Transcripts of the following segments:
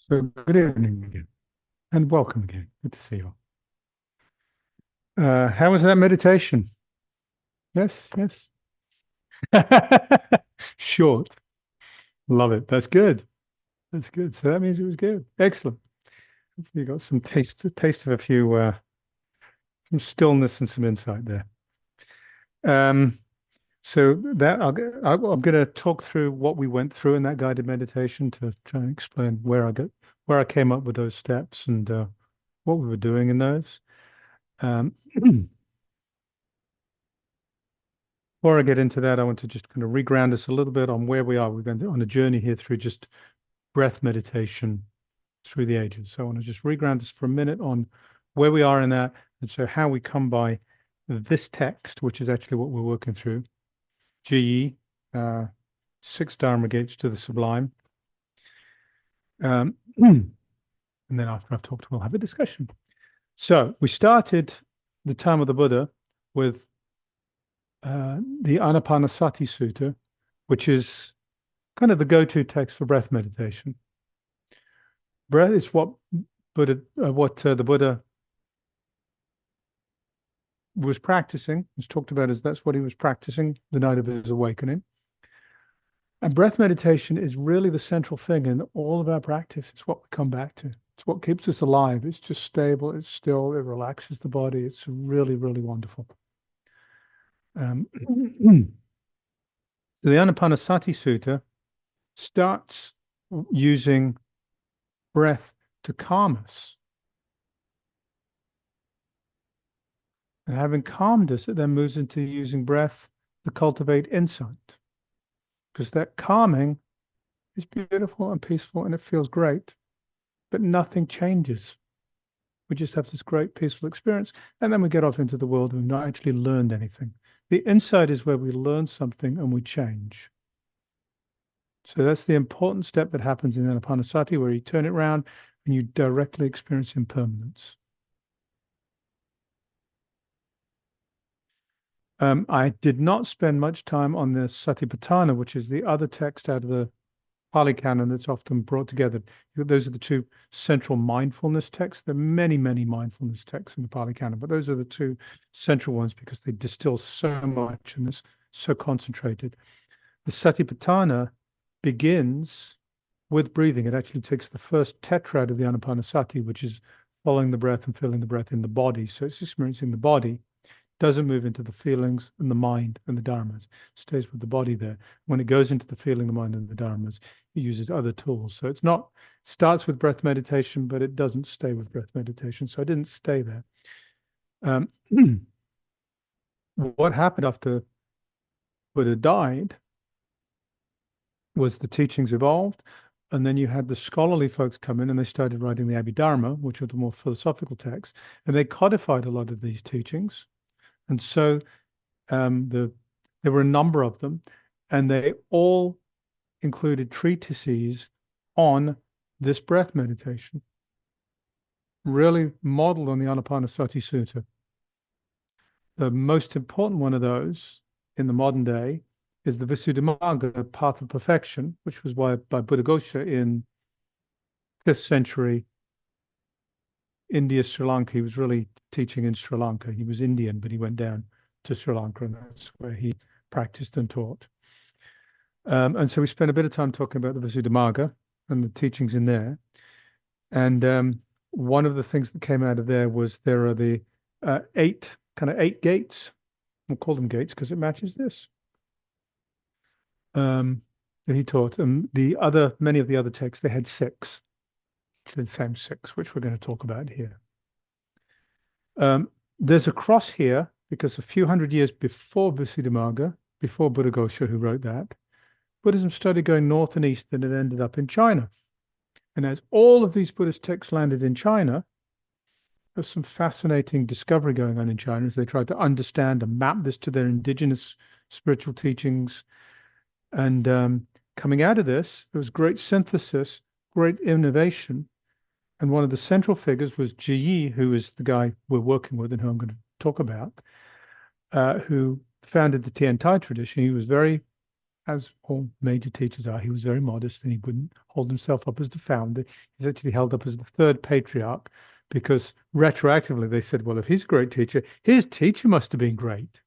So good evening again, and welcome again. Good to see you. How was that meditation? Yes, yes. Short. Love it. That's good. That's good. So that means it was good. Excellent. You got some taste of a few, some stillness and some insight there. Um, so that I'm going to talk through what we went through in that guided meditation to try and explain where I came up with those steps and what we were doing in those. Um, Before I get into that, I want to just kind of reground us a little bit on where we are. We're going on a journey here through just breath meditation through the ages. So I want to just reground us for a minute on where we are in that, and so how we come by this text, which is actually what we're working through. Zhiyi, six Dharma gates to the Sublime. Um, and then after I've talked, we'll have a discussion. So we started the time of the Buddha with the Anapanasati Sutta, which is kind of the go-to text for breath meditation. Breath is what the Buddha was practicing. It's talked about as that's what he was practicing the night of his awakening. And breath meditation is really the central thing in all of our practice. It's what we come back to. It's what keeps us alive. It's just stable. It's still. It relaxes the body. It's really, really wonderful. The Anapanasati Sutta starts using breath to calm us. And having calmed us, it then moves into using breath to cultivate insight. Because that calming is beautiful and peaceful and it feels great, but nothing changes. We just have this great peaceful experience. And then we get off into the world and we've not actually learned anything. The insight is where we learn something and we change. So that's the important step that happens in Anapanasati, where you turn it around and you directly experience impermanence. I did not spend much time on the Satipatthana, which is the other text out of the Pali Canon that's often brought together. Those are the two central mindfulness texts. There are many, many mindfulness texts in the Pali Canon, but those are the two central ones because they distill so much and it's so concentrated. The Satipatthana begins with breathing. It actually takes the first tetrad of the Anapanasati, which is following the breath and feeling the breath in the body. So it's experiencing the body, doesn't move into the feelings and the mind and the dharmas, stays with the body there. When it goes into the feeling, the mind, and the dharmas, it uses other tools. So it's not, starts with breath meditation, but it doesn't stay with breath meditation. So I didn't stay there. What happened after Buddha died was the teachings evolved, and then you had the scholarly folks come in and they started writing the Abhidharma, which are the more philosophical texts, and they codified a lot of these teachings. And so there were a number of them, and they all included treatises on this breath meditation, really modeled on the Anapanasati Sutta. The most important one of those in the modern day is the Visuddhimagga, Path of Perfection, which was by Buddhaghosa in 5th century India, Sri Lanka. He was really teaching in Sri Lanka. He was Indian, but he went down to Sri Lanka, and that's where he practiced and taught. And so we spent a bit of time talking about the Visuddhimagga and the teachings in there. And one of the things that came out of there was there are the eight gates. We'll call them gates because it matches this. That he taught. Many of the other texts, they had six, the same six, which we're going to talk about here. There's a cross here because a few hundred years before Visuddhimagga, before Buddhaghosa, who wrote that, Buddhism started going north and east, and it ended up in China. And as all of these Buddhist texts landed in China, there's some fascinating discovery going on in China as they tried to understand and map this to their indigenous spiritual teachings. And coming out of this, there was great synthesis, great innovation. And one of the central figures was Zhiyi, who is the guy we're working with and who I'm going to talk about, who founded the Tiantai tradition. He was very as all major teachers are, he was very modest and he wouldn't hold himself up as the founder. He's actually held up as the third patriarch because retroactively they said, well, if he's a great teacher, his teacher must have been great.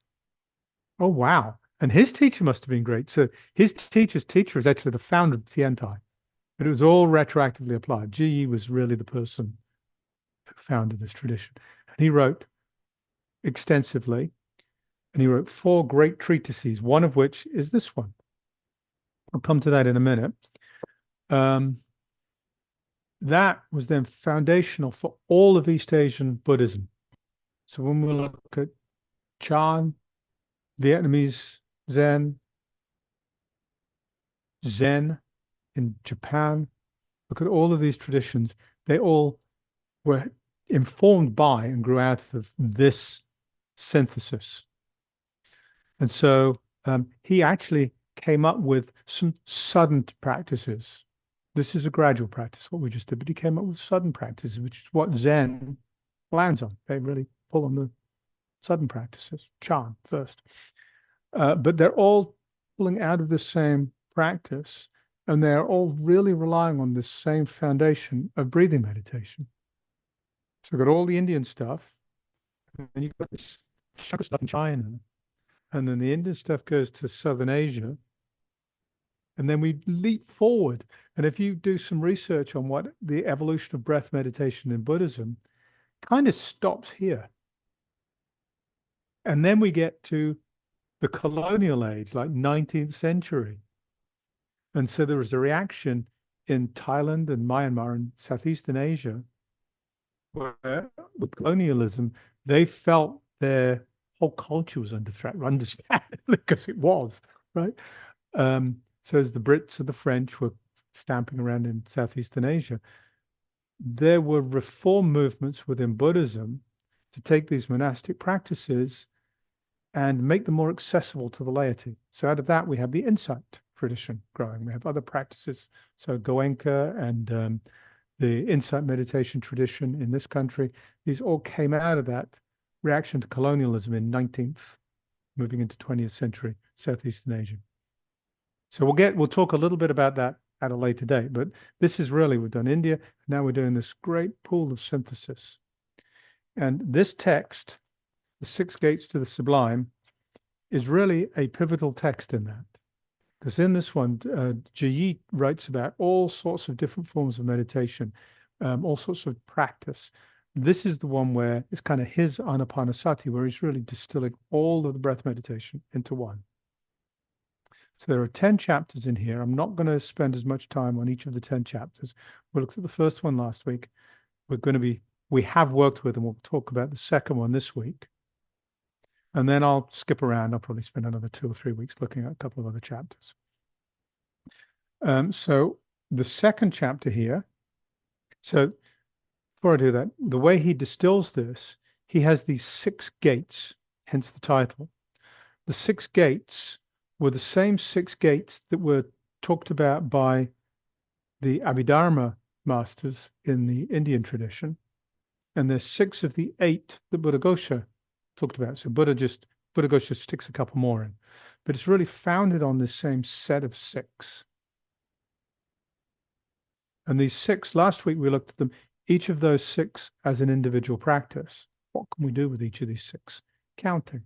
Oh, wow. And his teacher must have been great. So his teacher's teacher is actually the founder of Tiantai. But it was all retroactively applied. Zhiyi was really the person who founded this tradition. And he wrote extensively, and he wrote 4 great treatises, one of which is this one. I'll come to that in a minute. That was then foundational for all of East Asian Buddhism. So when we look at Chan, Vietnamese Zen, Zen in Japan, look at all of these traditions, they all were informed by and grew out of this synthesis. And so he actually came up with some sudden practices. This is a gradual practice, what we just did, but he came up with sudden practices, which is what Zen lands on. They really pull on the sudden practices, Chan first. But they're all pulling out of the same practice, and they're all really relying on this same foundation of breathing meditation. So we've got all the Indian stuff, and you've got this chunk of stuff in China, and then the Indian stuff goes to Southern Asia, and then we leap forward. And if you do some research on what the evolution of breath meditation in Buddhism, kind of stops here. And then we get to the colonial age, like 19th century. And so there was a reaction in Thailand and Myanmar and Southeastern Asia, where with colonialism, they felt their whole culture was under threat, understandably, because it was, right? So as the Brits and the French were stamping around in Southeastern Asia, there were reform movements within Buddhism to take these monastic practices and make them more accessible to the laity. So out of that, we have the insight tradition growing. We have other practices. So Goenka and the insight meditation tradition in this country, these all came out of that reaction to colonialism in 19th, moving into 20th century Southeastern Asia. So we'll talk a little bit about that at a later date, but this is really, we've done India, now we're doing this great pool of synthesis. And this text, the 6 Gates to the Sublime, is really a pivotal text in that. Because in this one, Zhiyi writes about all sorts of different forms of meditation, all sorts of practice. This is the one where it's kind of his anapanasati, where he's really distilling all of the breath meditation into one. So there are 10 chapters in here. I'm not going to spend as much time on each of the 10 chapters. We looked at the first one last week. We have worked with, and we'll talk about the second one this week. And then I'll skip around. I'll probably spend another 2 or 3 weeks looking at a couple of other chapters. So the second chapter here. So before I do that, the way he distills this, he has these 6 gates, hence the title. The 6 gates were the same 6 gates that were talked about by the Abhidharma masters in the Indian tradition. And there's 6 of the 8 that Buddhaghosa talked about. So Buddhaghosa sticks a couple more in. But it's really founded on this same set of 6. And these 6, last week we looked at them, each of those 6 as an individual practice. What can we do with each of these 6? Counting,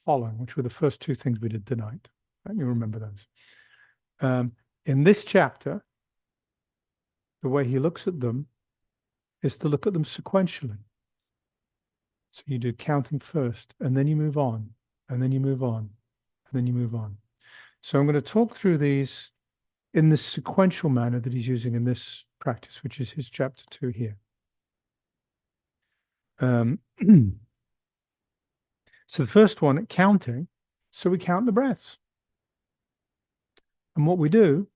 following, which were the first 2 things we did tonight. Let me remember those. In this chapter, the way he looks at them is to look at them sequentially. So you do counting first, and then you move on, and then you move on, and then you move on. So I'm going to talk through these in this sequential manner that he's using in this practice, which is his chapter 2 here. So the first one, counting. So we count the breaths. And what we do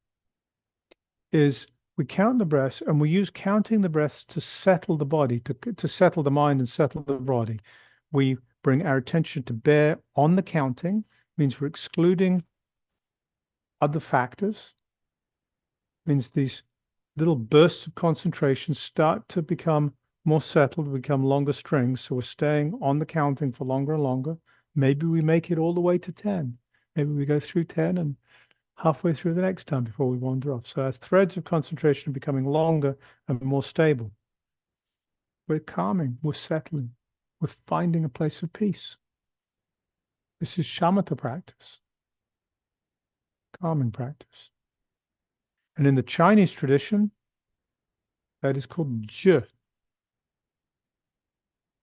is we count the breaths, and we use counting the breaths to settle the body, to settle the mind and settle the body. We bring our attention to bear on the counting, means we're excluding other factors, means these little bursts of concentration start to become more settled, become longer strings. So we're staying on the counting for longer and longer. Maybe we make it all the way to 10. Maybe we go through 10 and halfway through the next time before we wander off. So our threads of concentration are becoming longer and more stable. We're calming, we're settling, we're finding a place of peace. This is shamatha practice, calming practice. And in the Chinese tradition, that is called Zhi,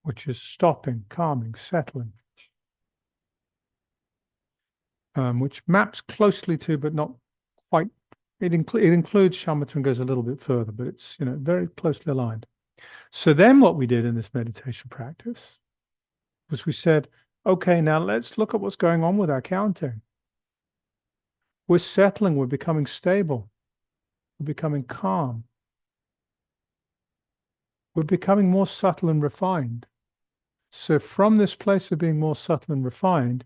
which is stopping, calming, settling, which maps closely to, but not quite. It includes shamatha and goes a little bit further, but it's very closely aligned. So then what we did in this meditation practice was we said, okay, now let's look at what's going on with our counting. We're settling, we're becoming stable, we're becoming calm, we're becoming more subtle and refined. So from this place of being more subtle and refined,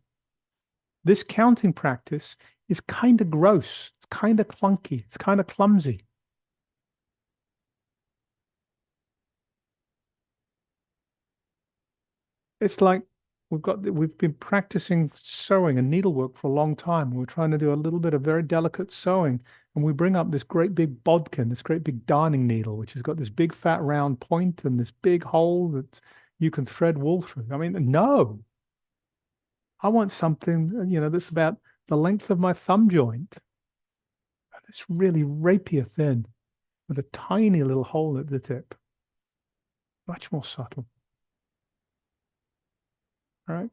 this counting practice is kind of gross, it's kind of clunky, it's kind of clumsy. It's like we've been practicing sewing and needlework for a long time. We're trying to do a little bit of very delicate sewing, and we bring up this great big bodkin, this great big darning needle, which has got this big fat round point and this big hole that you can thread wool through. I mean, no, I want something, that's about the length of my thumb joint. It's really rapier thin with a tiny little hole at the tip. Much more subtle. All right.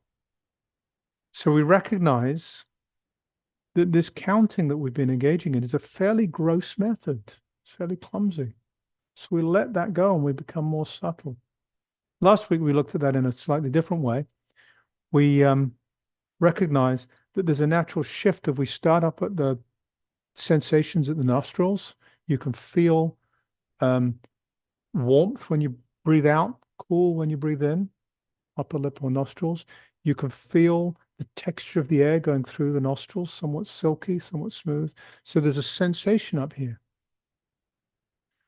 So we recognize that this counting that we've been engaging in is a fairly gross method. It's fairly clumsy. So we let that go and we become more subtle. Last week, we looked at that in a slightly different way. We recognize that there's a natural shift if we start up at the sensations at the nostrils. You can feel warmth when you breathe out, cool when you breathe in, upper lip or nostrils. You can feel the texture of the air going through the nostrils, somewhat silky, somewhat smooth. So there's a sensation up here.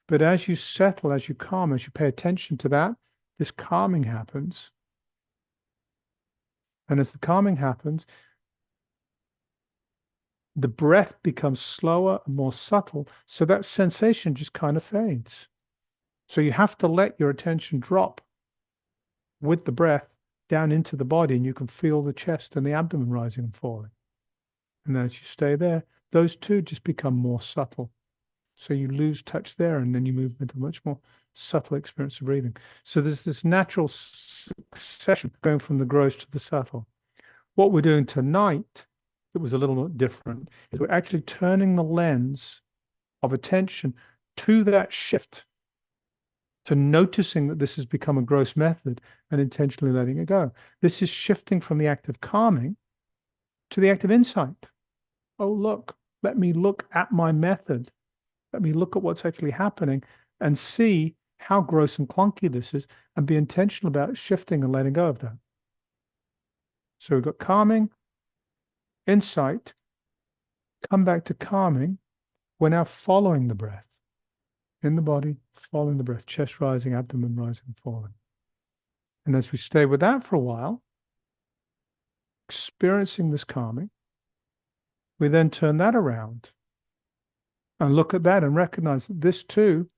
But as you settle, as you calm, as you pay attention to that, this calming happens. And as the calming happens, the breath becomes slower and more subtle. So that sensation just kind of fades. So you have to let your attention drop with the breath down into the body, and you can feel the chest and the abdomen rising and falling. And then as you stay there, those two just become more subtle. So you lose touch there, and then you move into a much more subtle experience of breathing. So there's this natural succession going from the gross to the subtle. What we're doing tonight that was a little bit different is we're actually turning the lens of attention to that shift, to noticing that this has become a gross method and intentionally letting it go. This is shifting from the act of calming to the act of insight. Oh, look, let me look at my method. Let me look at what's actually happening and see how gross and clunky this is and be intentional about shifting and letting go of that. So we've got calming, insight, come back to calming. We're now following the breath in the body, following the breath, chest rising, abdomen rising and falling. And as we stay with that for a while, experiencing this calming, we then turn that around and look at that and recognize that this too,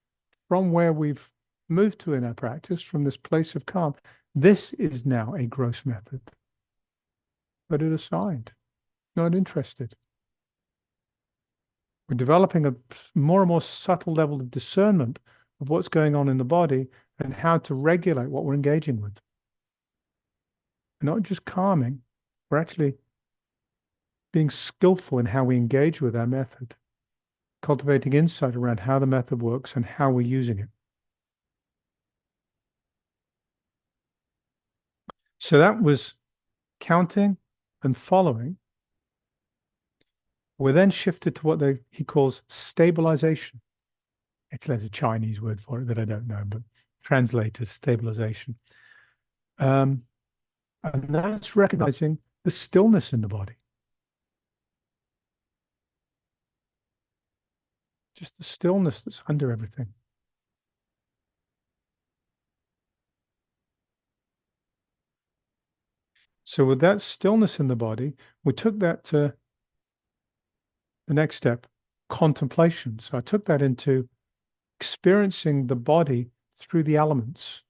from where we've moved to in our practice, from this place of calm, this is now a gross method. Put it aside, not interested. We're developing a more and more subtle level of discernment of what's going on in the body and how to regulate what we're engaging with. We're not just calming, we're actually being skillful in how we engage with our method, cultivating insight around how the method works and how we're using it. So that was counting and following. We're then shifted to what he calls stabilization. Actually, there's a Chinese word for it that I don't know, but translate as stabilization. And that's recognizing the stillness in the body. Just the stillness that's under everything. So with that stillness in the body, we took that to the next step, contemplation. So I took that into experiencing the body through the elements.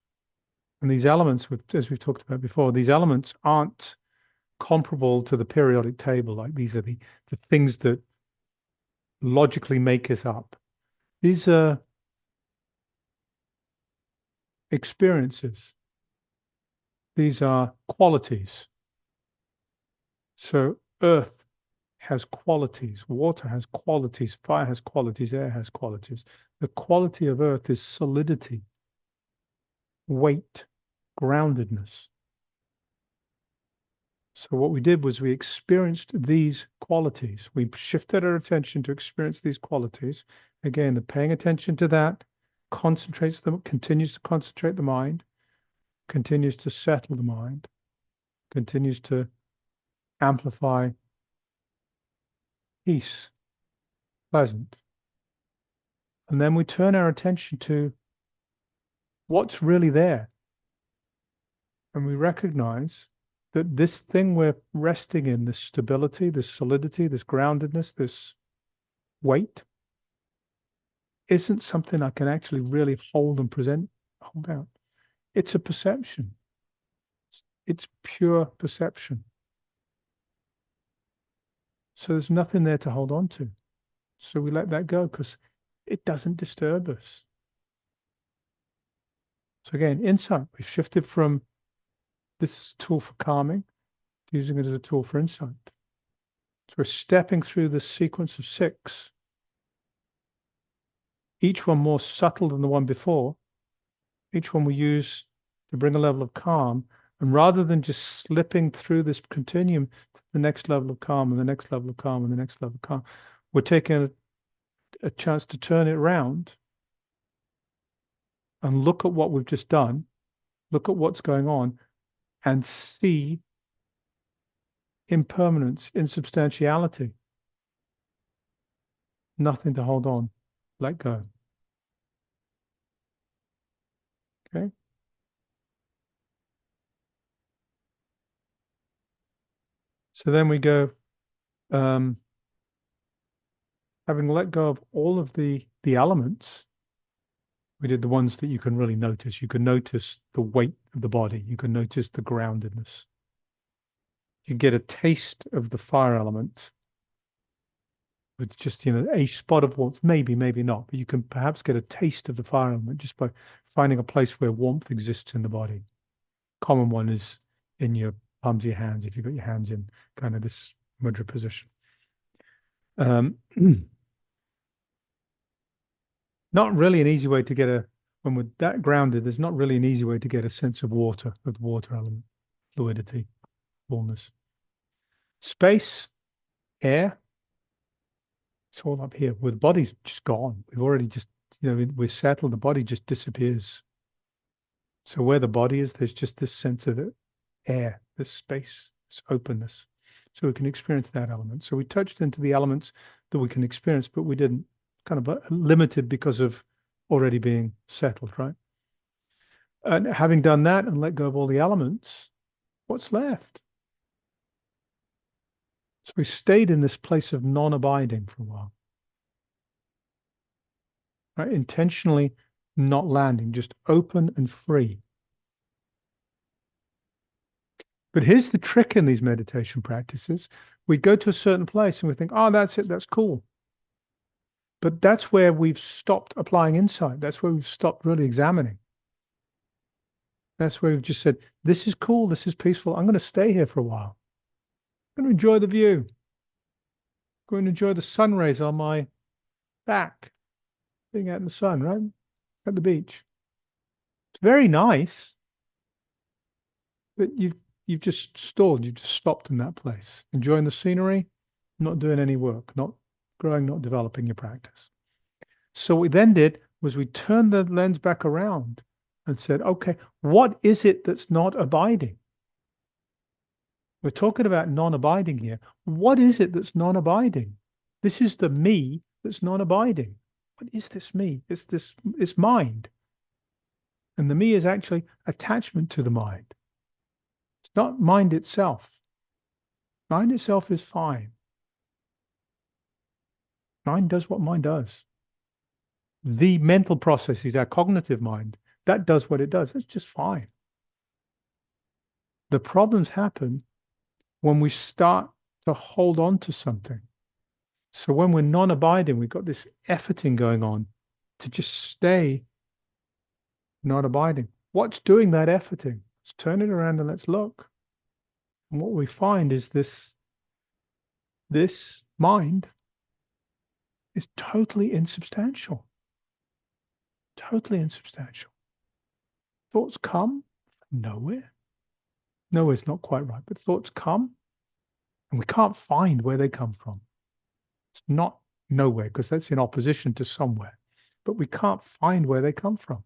And these elements, as we've talked about before, these elements aren't comparable to the periodic table. Like these are the things that logically make us up. These are experiences. These are qualities. So earth has qualities, water has qualities, fire has qualities, air has qualities. The quality of earth is solidity, weight, groundedness. So what we did was we experienced these qualities. We shifted our attention to experience these qualities. Again, the paying attention to that concentrates them, continues to concentrate the mind, continues to settle the mind, continues to amplify peace, pleasant. And then we turn our attention to what's really there. And we recognize that this thing we're resting in, this stability, this solidity, this groundedness, this weight, isn't something I can actually really hold out. It's a perception. It's pure perception. So there's nothing there to hold on to. So we let that go because it doesn't disturb us. So again, insight. We've shifted from this tool for calming to using it as a tool for insight. So we're stepping through this sequence of 6, each one more subtle than the one before. Each one we use to bring a level of calm. And rather than just slipping through this continuum to the next level of calm and the next level of calm and the next level of calm, we're taking a chance to turn it around and look at what we've just done, look at what's going on, and see impermanence, insubstantiality. Nothing to hold on. Let go. Okay? So then we go, having let go of all of the elements, we did the ones that you can really notice. You can notice the weight of the body. You can notice the groundedness. You get a taste of the fire element with just, a spot of warmth, maybe not, but you can perhaps get a taste of the fire element just by finding a place where warmth exists in the body. Common one is in your palms of your hands, if you've got your hands in kind of this mudra position. Not really an easy way to get when we're that grounded, there's not really an easy way to get a sense of water, of the water element, fluidity, fullness. Space, air, it's all up here. With the body's just gone. We've already just, we're settled. The body just disappears. So where the body is, there's just this sense of the air, this space, this openness. So we can experience that element. So we touched into the elements that we can experience, but we didn't, kind of limited because of already being settled, right? And having done that and let go of all the elements, what's left? So we stayed in this place of non-abiding for a while, right? Intentionally not landing, just open and free. But here's the trick in these meditation practices. We go to a certain place and we think, oh, that's it, that's cool. But that's where we've stopped applying insight. That's where we've stopped really examining. That's where we've just said, this is cool, this is peaceful. I'm going to stay here for a while. I'm going to enjoy the view. I'm going to enjoy the sun rays on my back, being out in the sun, right? At the beach. It's very nice, but you've just stalled. You've just stopped in that place, enjoying the scenery, not doing any work, not growing, not developing your practice. So what we then did was we turned the lens back around and said, okay, what is it that's not abiding? We're talking about non-abiding here. What is it that's non-abiding? This is the me that's non-abiding. What is this me? It's mind. And the me is actually attachment to the mind. It's not mind itself. Mind itself is fine. Mind does what mind does. The mental process is our cognitive mind. That does what it does. It's just fine. The problems happen when we start to hold on to something. So when we're non-abiding, we've got this efforting going on to just stay not abiding. What's doing that efforting? Let's turn it around and let's look. And what we find is this mind is totally insubstantial. Totally insubstantial. Thoughts come from nowhere. Nowhere's not quite right, but thoughts come and we can't find where they come from. It's not nowhere because that's in opposition to somewhere, but we can't find where they come from.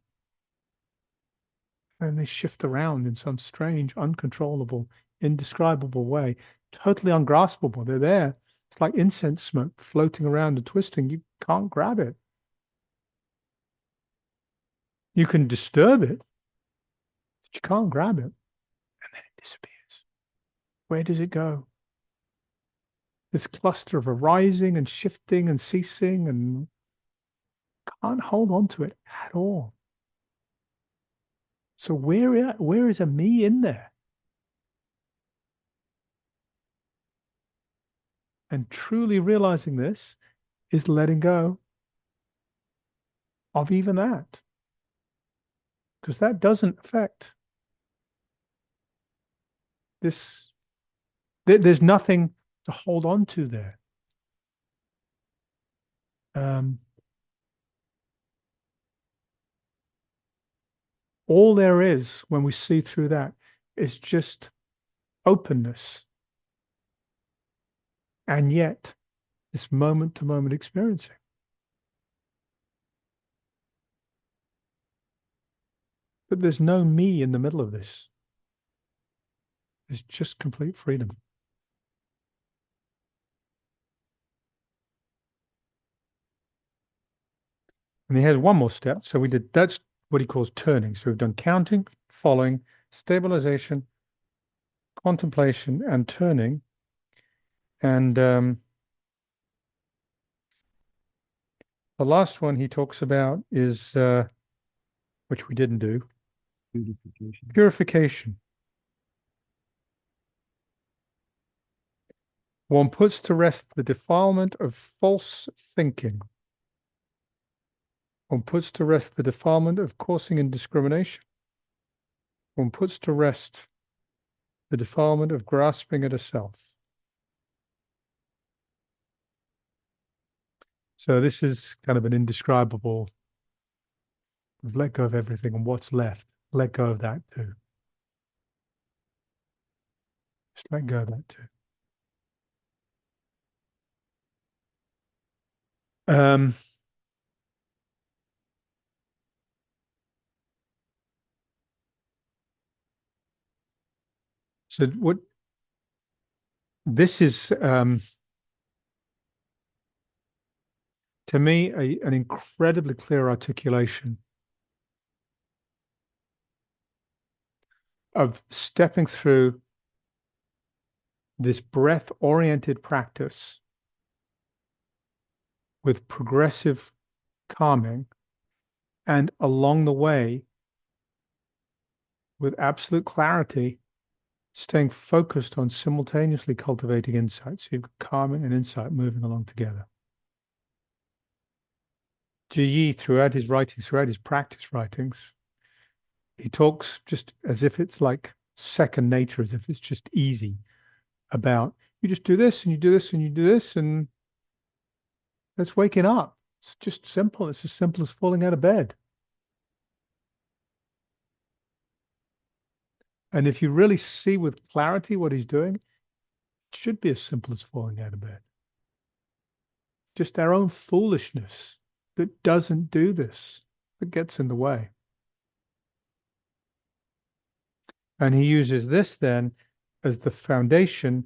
And they shift around in some strange, uncontrollable, indescribable way, totally ungraspable. They're there. It's like incense smoke floating around and twisting. You can't grab it. You can disturb it, but you can't grab it. And then it disappears. Where does it go? This cluster of arising and shifting and ceasing, and can't hold on to it at all. So where is a me in there? And truly realizing this is letting go of even that. Because that doesn't affect this. There's nothing to hold on to there. All there is when we see through that is just openness. And yet, this moment-to-moment experiencing. But there's no me in the middle of this. There's just complete freedom. And he has one more step. So that's what he calls turning. So we've done counting, following, stabilization, contemplation, and turning. And the last one he talks about is, which we didn't do, purification. One puts to rest the defilement of false thinking. One puts to rest the defilement of coursing in discrimination. One puts to rest the defilement of grasping at a self. So this is kind of an indescribable, we've let go of everything and what's left. Let go of that too. Just let go of that too. So what this is, to me, an incredibly clear articulation of stepping through this breath-oriented practice with progressive calming, and along the way, with absolute clarity, staying focused on simultaneously cultivating insight. So you've got calming and insight moving along together. Zhiyi, throughout his writings, throughout his practice writings, he talks just as if it's like second nature, as if it's just easy, about you just do this and you do this and you do this, and that's waking up. It's just simple. It's as simple as falling out of bed. And if you really see with clarity what he's doing, it should be as simple as falling out of bed. Just our own foolishness that doesn't do this, that gets in the way. And he uses this then as the foundation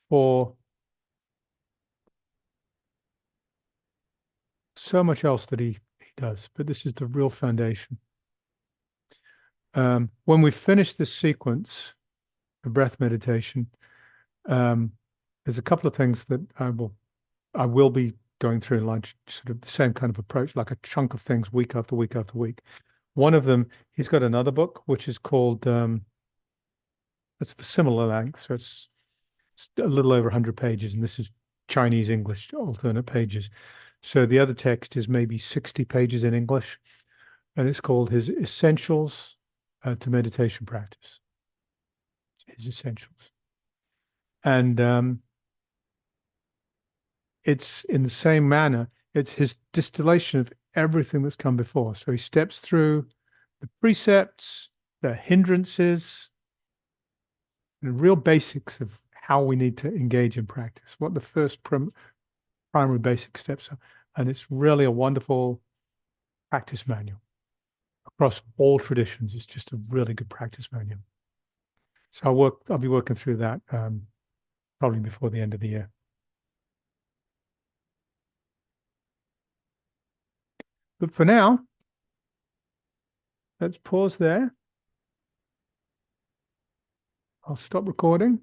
for so much else that he does, but this is the real foundation. When we finish this sequence, the breath meditation. Um, there's a couple of things that I will be going through like sort of the same kind of approach, like a chunk of things week after week after week. One of them, he's got another book which is called it's a similar length, so it's a little over 100 pages, and this is Chinese English alternate pages. So the other text is maybe 60 pages in English, and it's called his Essentials to Meditation Practice. His Essentials. And it's in the same manner, it's his distillation of everything that's come before. So he steps through the precepts, the hindrances, and the real basics of how we need to engage in practice, what the first primary basic steps are. And it's really a wonderful practice manual across all traditions. It's just a really good practice manual. So I'll be working through that probably before the end of the year. But for now, let's pause there. I'll stop recording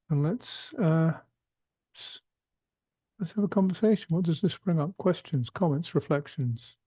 and let's have a conversation. What does this bring up? Questions, comments, reflections?